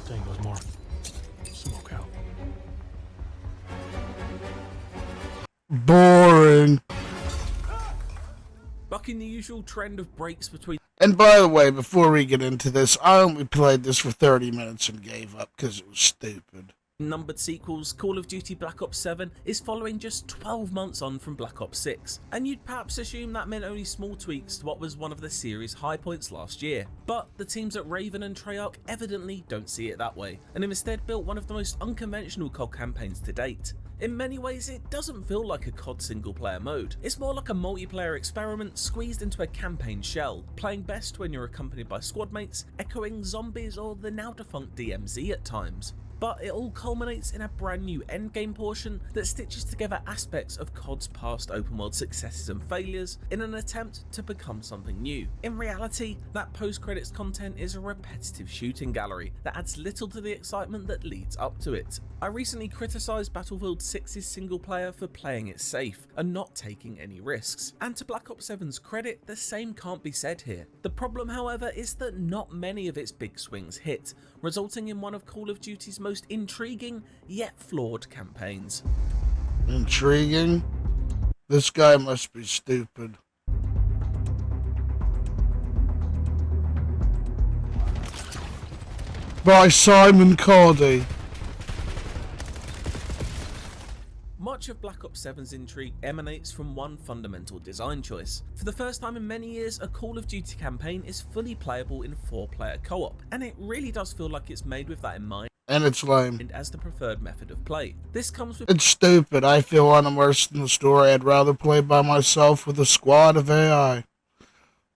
There goes more smoke out. Boring. Bucking the usual trend of breaks between And by the way, before we get into this, I only played this for 30 minutes and gave up because it was stupid. numbered sequels, Call of Duty Black Ops 7 is following just 12 months on from Black Ops 6, and you'd perhaps assume that meant only small tweaks to what was one of the series' high points last year. But the teams at Raven and Treyarch evidently don't see it that way, and have instead built one of the most unconventional COD campaigns to date. In many ways, it doesn't feel like a COD single player mode. It's more like a multiplayer experiment squeezed into a campaign shell, playing best when you're accompanied by squad mates, echoing zombies or the now defunct DMZ at times. But it all culminates in a brand new endgame portion that stitches together aspects of COD's past open world successes and failures in an attempt to become something new. In reality, that post-credits content is a repetitive shooting gallery that adds little to the excitement that leads up to it. I recently criticised Battlefield 6's single player for playing it safe and not taking any risks, and to Black Ops 7's credit, the same can't be said here. The problem, however, is that not many of its big swings hit, resulting in one of Call of Duty's most intriguing yet flawed campaigns. Intriguing? This guy must be stupid. By Simon Cordy. Much of Black Ops 7's intrigue emanates from one fundamental design choice. For the first time in many years, a Call of Duty campaign is fully playable in 4-player co-op, and it really does feel like it's made with that in mind. And it's lame. And as the preferred method of play. This comes with It's stupid. I feel unimmersed in the story. I'd rather play by myself with a squad of AI.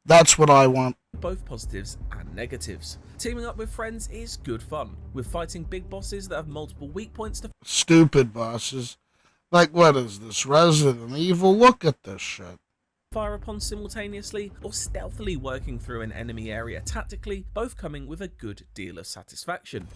That's what I want. both positives and negatives. Teaming up with friends is good fun, with fighting big bosses that have multiple weak points to Stupid bosses. Like, what is this, Resident Evil? Look at this shit. fire upon simultaneously, or stealthily working through an enemy area tactically, both coming with a good deal of satisfaction.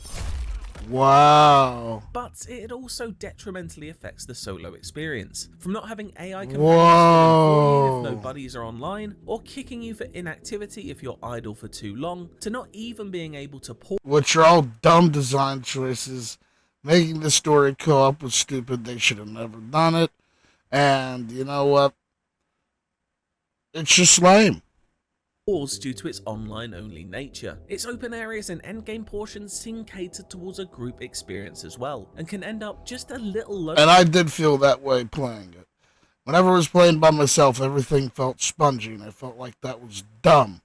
Wow. But it also detrimentally affects the solo experience, from not having AI companions Whoa. if no buddies are online, or kicking you for inactivity if you're idle for too long, to not even being able to pause Which are all dumb design choices. Making the story co-op was stupid. They should have never done it. And you know what? It's just lame. due to its online-only nature. Its open areas and endgame portions seem catered towards a group experience as well, and can end up just a little low. And I did feel that way playing it. Whenever I was playing by myself, everything felt spongy, and I felt like that was dumb.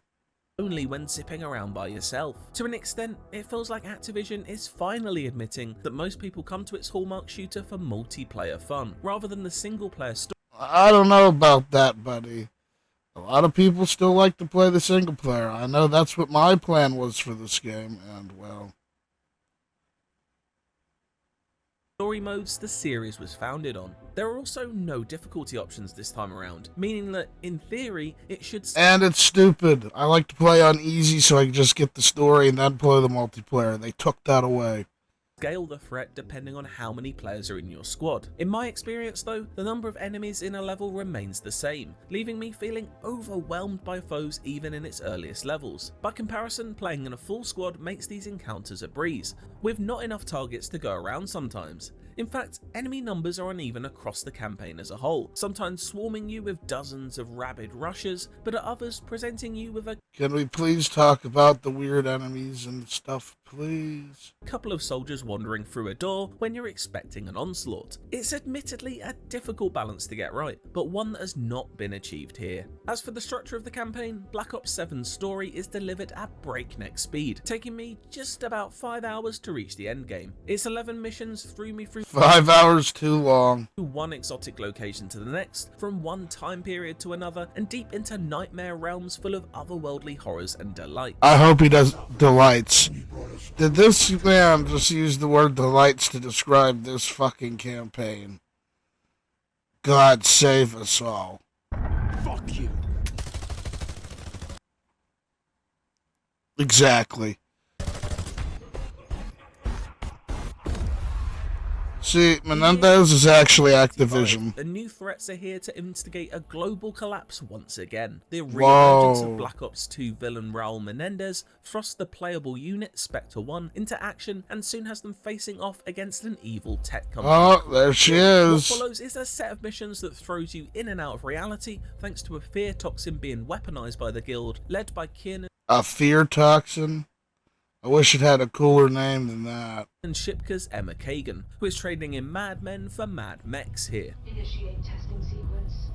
Only when zipping around by yourself. To an extent, it feels like Activision is finally admitting that most people come to its hallmark shooter for multiplayer fun, rather than the single-player story. I don't know about that, buddy. A lot of people still like to play the single player. I know that's what my plan was for this game, and well... story modes the series was founded on. There are also no difficulty options this time around, meaning that, in theory, it should And it's stupid. I like to play on easy so I can just get the story and then play the multiplayer. They took that away. scale the threat depending on how many players are in your squad. In my experience though, the number of enemies in a level remains the same, leaving me feeling overwhelmed by foes even in its earliest levels. By comparison, playing in a full squad makes these encounters a breeze, with not enough targets to go around sometimes. In fact, enemy numbers are uneven across the campaign as a whole, sometimes swarming you with dozens of rabid rushers, but at others presenting you with a Can we please talk about the weird enemies and stuff, please? couple of soldiers wandering through a door when you're expecting an onslaught. It's admittedly a difficult balance to get right, but one that has not been achieved here. As for the structure of the campaign, Black Ops 7's story is delivered at breakneck speed, taking me just about 5 hours to reach the endgame. Its 11 missions threw me through 5 hours too long. one exotic location to the next, from one time period to another, and deep into nightmare realms full of otherworldly horrors and delight. I hope he does delights. Did this man just use the word delights to describe this fucking campaign? God save us all. Fuck you. Exactly. See, Menendez is actually Activision. The new threats are here to instigate a global collapse once again. The reemergence of Black Ops 2 villain Raul Menendez thrusts the playable unit Spectre 1 into action and soon has them facing off against an evil tech company. Oh, there she What is. follows is a set of missions that throws you in and out of reality thanks to a fear toxin being weaponized by the guild, led by Kiernan A fear toxin? I wish it had a cooler name than that. and Shipka's Emma Kagan, who is trading in Mad Men for Mad Mechs here. Initiate testing sequence.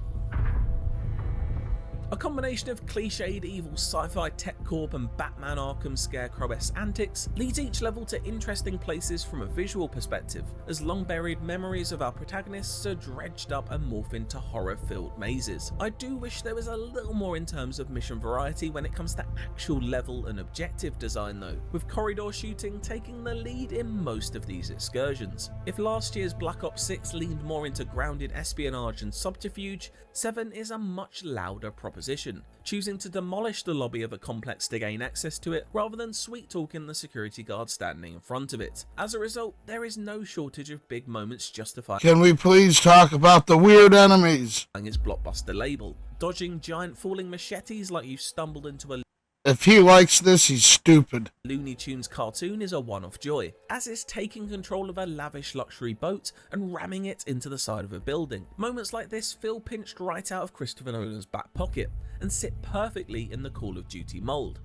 A combination of cliched evil sci-fi tech corp and Batman Arkham Scarecrow-esque antics leads each level to interesting places from a visual perspective, as long-buried memories of our protagonists are dredged up and morph into horror-filled mazes. I do wish there was a little more in terms of mission variety when it comes to actual level and objective design though, with corridor shooting taking the lead in most of these excursions. If last year's Black Ops 6 leaned more into grounded espionage and subterfuge, 7 is a much louder proposition, choosing to demolish the lobby of a complex to gain access to it rather than sweet-talking the security guard standing in front of it. As a result, there is no shortage of big moments justifying Can we please talk about the weird enemies? its blockbuster label, dodging giant falling machetes like you stumbled into a If he likes this, he's stupid. Looney Tunes cartoon is a one-off joy, as is taking control of a lavish luxury boat and ramming it into the side of a building. Moments like this feel pinched right out of Christopher Nolan's back pocket and sit perfectly in the Call of Duty mold.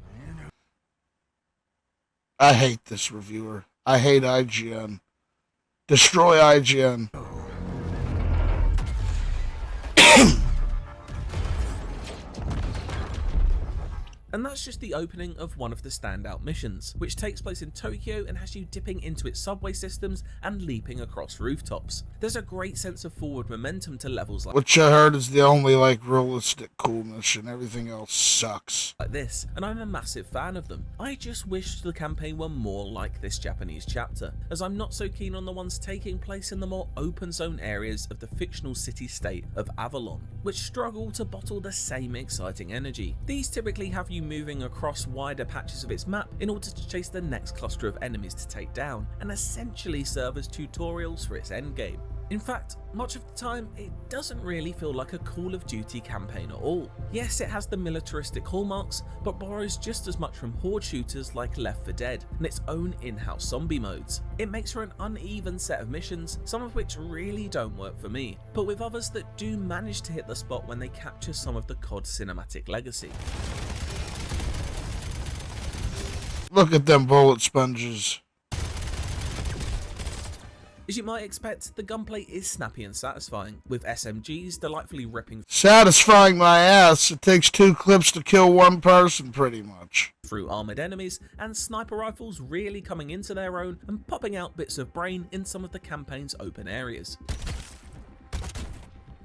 I hate this reviewer. I hate IGN. Destroy IGN. And that's just the opening of one of the standout missions, which takes place in Tokyo and has you dipping into its subway systems and leaping across rooftops. There's a great sense of forward momentum to levels Which I heard is the only, realistic cool mission. Everything else sucks. like this, and I'm a massive fan of them. I just wish the campaign were more like this Japanese chapter, as I'm not so keen on the ones taking place in the more open zone areas of the fictional city-state of Avalon, which struggle to bottle the same exciting energy. These typically have you moving across wider patches of its map in order to chase the next cluster of enemies to take down, and essentially serve as tutorials for its endgame. In fact, much of the time, it doesn't really feel like a Call of Duty campaign at all. Yes, it has the militaristic hallmarks, but borrows just as much from horde shooters like Left 4 Dead and its own in-house zombie modes. It makes for an uneven set of missions, some of which really don't work for me, but with others that do manage to hit the spot when they capture some of the COD cinematic legacy. Look at them bullet sponges. As you might expect, the gunplay is snappy and satisfying, with SMGs delightfully ripping Satisfying my ass. It takes 2 clips to kill 1 person, pretty much. through armoured enemies, and sniper rifles really coming into their own and popping out bits of brain in some of the campaign's open areas.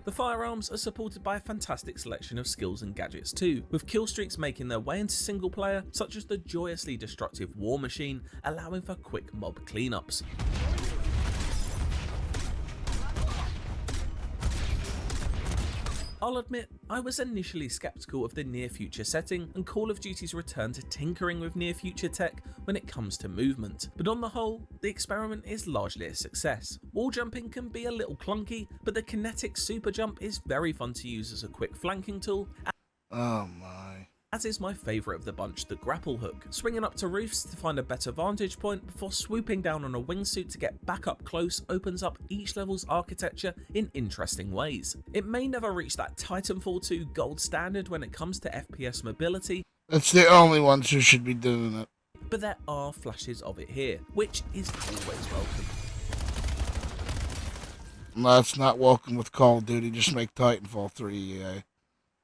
The firearms are supported by a fantastic selection of skills and gadgets too, with kill streaks making their way into single player, such as the joyously destructive War Machine, allowing for quick mob cleanups. I'll admit, I was initially skeptical of the near future setting and Call of Duty's return to tinkering with near future tech when it comes to movement, but on the whole, the experiment is largely a success. Wall jumping can be a little clunky, but the kinetic super jump is very fun to use as a quick flanking tool, Oh my. as is my favourite of the bunch, the grapple hook, swinging up to roofs to find a better vantage point before swooping down on a wingsuit to get back up close opens up each level's architecture in interesting ways. It may never reach that Titanfall 2 gold standard when it comes to FPS mobility, That's the only ones who should be doing it. but there are flashes of it here, which is always welcome. That's not welcome with Call of Duty. Just make Titanfall 3 EA.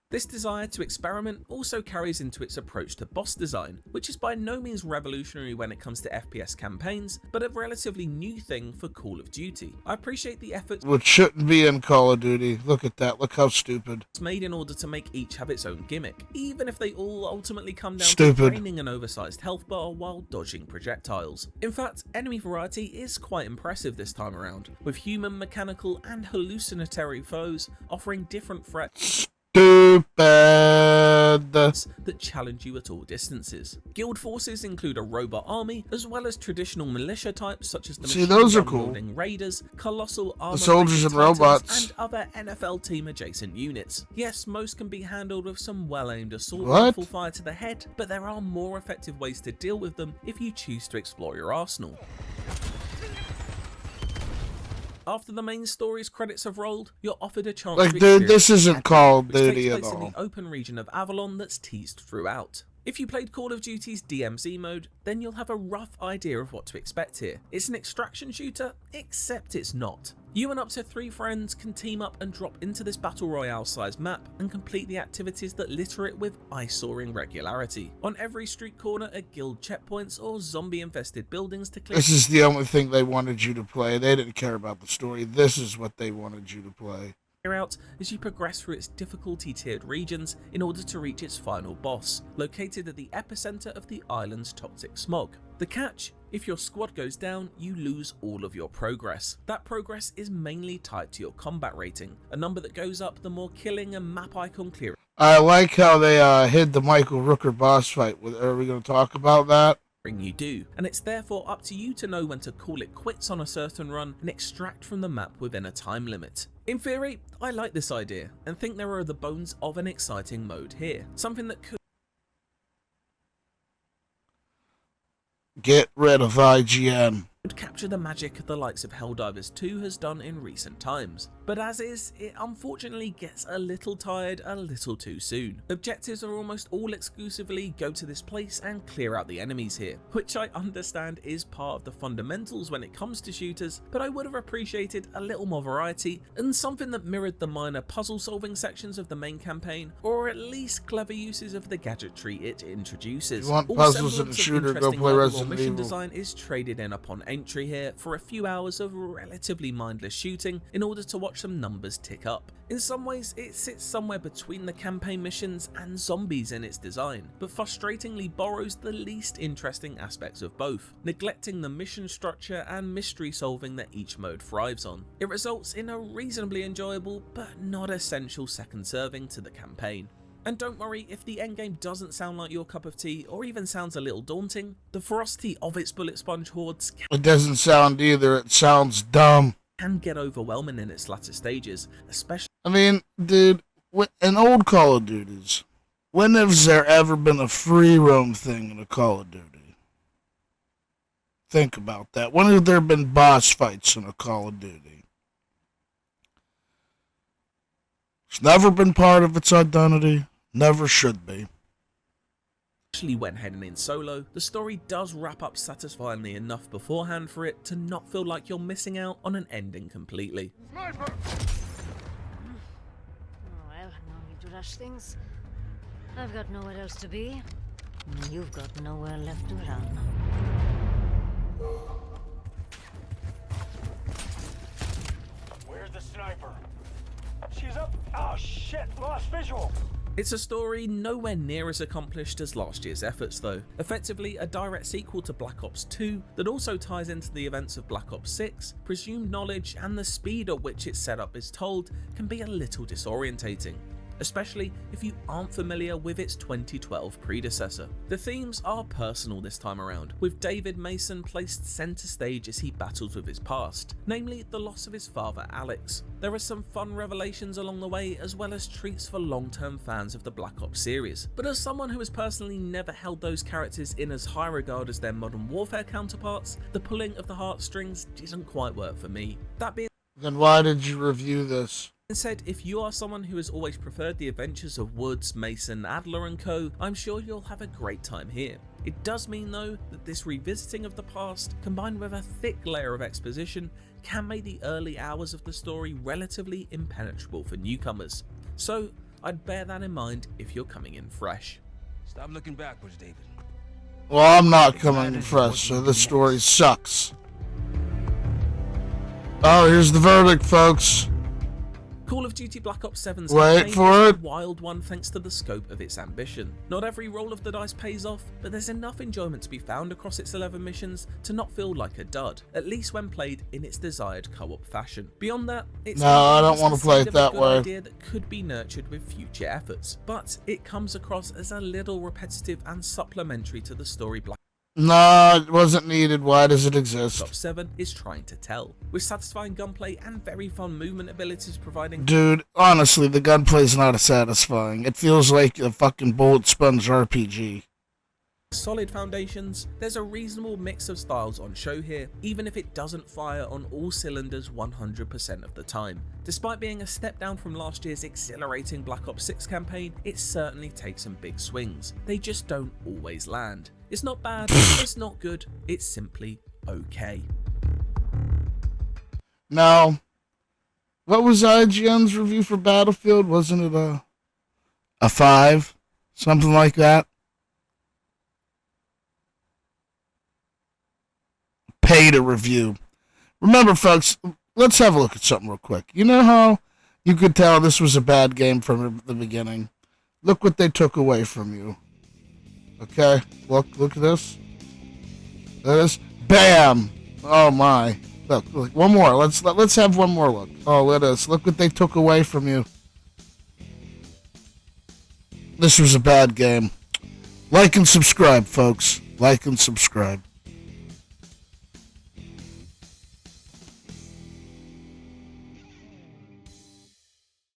This desire to experiment also carries into its approach to boss design, which is by no means revolutionary when it comes to FPS campaigns, but a relatively new thing for Call of Duty. I appreciate the efforts Which shouldn't be in Call of Duty. Look at that. Look how stupid. made in order to make each have its own gimmick, even if they all ultimately come down Stupid. to draining an oversized health bar while dodging projectiles. In fact, enemy variety is quite impressive this time around, with human, mechanical, and hallucinatory foes offering different threats Stupid. units that challenge you at all distances. Guild forces include a robot army, as well as traditional militia types such as the See, those are cool. machine-gun-wielding raiders, colossal armor soldiers and robots. and other NFL team adjacent units. Yes, most can be handled with some well-aimed assault What? rifle fire to the head, but there are more effective ways to deal with them if you choose to explore your arsenal. After the main story's credits have rolled, you're offered a chance Like, to dude, this experience isn't Epic, Call of which takes Duty at place in all. the open region of Avalon that's teased throughout. If you played Call of Duty's DMZ mode, then you'll have a rough idea of what to expect here. It's an extraction shooter, except it's not. You and up to 3 friends can team up and drop into this battle royale sized map and complete the activities that litter it with eye-soaring regularity. On every street corner are guild checkpoints or zombie infested buildings to clear. This is the only thing they wanted you to play. They didn't care about the story. This is what they wanted you to play. Out as you progress through its difficulty tiered regions in order to reach its final boss, located at the epicenter of the island's toxic smog. The catch? If your squad goes down, you lose all of your progress. That progress is mainly tied to your combat rating, a number that goes up the more killing and map icon clearing I like how they hid the Michael Rooker boss fight. Are we going to talk about that? you do, and it's therefore up to you to know when to call it quits on a certain run and extract from the map within a time limit. In theory, I like this idea and think there are the bones of an exciting mode here, something that could Get rid of IGN. capture the magic the likes of Helldivers 2 has done in recent times. But as is, it unfortunately gets a little tired a little too soon. Objectives are almost all exclusively go to this place and clear out the enemies here, which I understand is part of the fundamentals when it comes to shooters, but I would have appreciated a little more variety and something that mirrored the minor puzzle solving sections of the main campaign, or at least clever uses of the gadgetry it introduces. If you want All puzzles in a semblance of shooter, go interesting play level or Resident mission Evil. design is traded in upon entry here for a few hours of relatively mindless shooting in order to watch some numbers tick up. In some ways, it sits somewhere between the campaign missions and zombies in its design, but frustratingly borrows the least interesting aspects of both, neglecting the mission structure and mystery solving that each mode thrives on. It results in a reasonably enjoyable but not essential second serving to the campaign. And don't worry if the endgame doesn't sound like your cup of tea or even sounds a little daunting, the ferocity of its bullet sponge hordes It doesn't sound either. It sounds dumb. can get overwhelming in its latter stages, especially I mean, dude, in old Call of Duties, when has there ever been a free roam thing in a Call of Duty? Think about that. When have there been boss fights in a Call of Duty? It's never been part of its identity. Never should be. when heading in solo, the story does wrap up satisfyingly enough beforehand for it to not feel like you're missing out on an ending completely. Well, no need to rush things. I've got nowhere else to be. And you've got nowhere left to run. Where's the sniper? She's up. Oh shit! Lost visual. It's a story nowhere near as accomplished as last year's efforts though, effectively a direct sequel to Black Ops 2 that also ties into the events of Black Ops 6, presumed knowledge and the speed at which its setup is told can be a little disorientating, especially if you aren't familiar with its 2012 predecessor. The themes are personal this time around, with David Mason placed centre stage as he battles with his past, namely the loss of his father Alex. There are some fun revelations along the way as well as treats for long-term fans of the Black Ops series, but as someone who has personally never held those characters in as high regard as their Modern Warfare counterparts, the pulling of the heartstrings didn't quite work for me. That being Then why did you review this? said, if you are someone who has always preferred the adventures of Woods, Mason, Adler and co, I'm sure you'll have a great time here. It does mean though that this revisiting of the past, combined with a thick layer of exposition, can make the early hours of the story relatively impenetrable for newcomers. So I'd bear that in mind if you're coming in fresh. Stop looking backwards, David. Well, I'm not coming in fresh, so this story sucks. Oh, here's the verdict, folks. Call of Duty Black Ops 7's Wait campaign for is it. a wild one thanks to the scope of its ambition. Not every roll of the dice pays off, but there's enough enjoyment to be found across its 11 missions to not feel like a dud, at least when played in its desired co-op fashion. Beyond that, it's No, I don't just want the to play seed it of a that good way. idea that could be nurtured with future efforts, but it comes across as a little repetitive and supplementary to the story Black No, it wasn't needed. Why does it exist? Ops 7 is trying to tell, with satisfying gunplay and very fun movement abilities providing Dude, honestly, the gunplay's not as satisfying. It feels like a fucking bullet sponge RPG. solid foundations. There's a reasonable mix of styles on show here, even if it doesn't fire on all cylinders 100% of the time. Despite being a step down from last year's exhilarating Black Ops 6 campaign, it certainly takes some big swings. They just don't always land. It's not bad, it's not good, it's simply okay. Now, what was IGN's review for Battlefield? Wasn't it a 5? Something like that? Pay to review. Remember, folks, let's have a look at something real quick. You know how you could tell this was a bad game from the beginning? Look what they took away from you. Okay? Look at this. Look at this. Bam! Oh my. Look, one more. Let's have one more look. Oh, look at this. Look what they took away from you. This was a bad game. Like and subscribe, folks. Like and subscribe.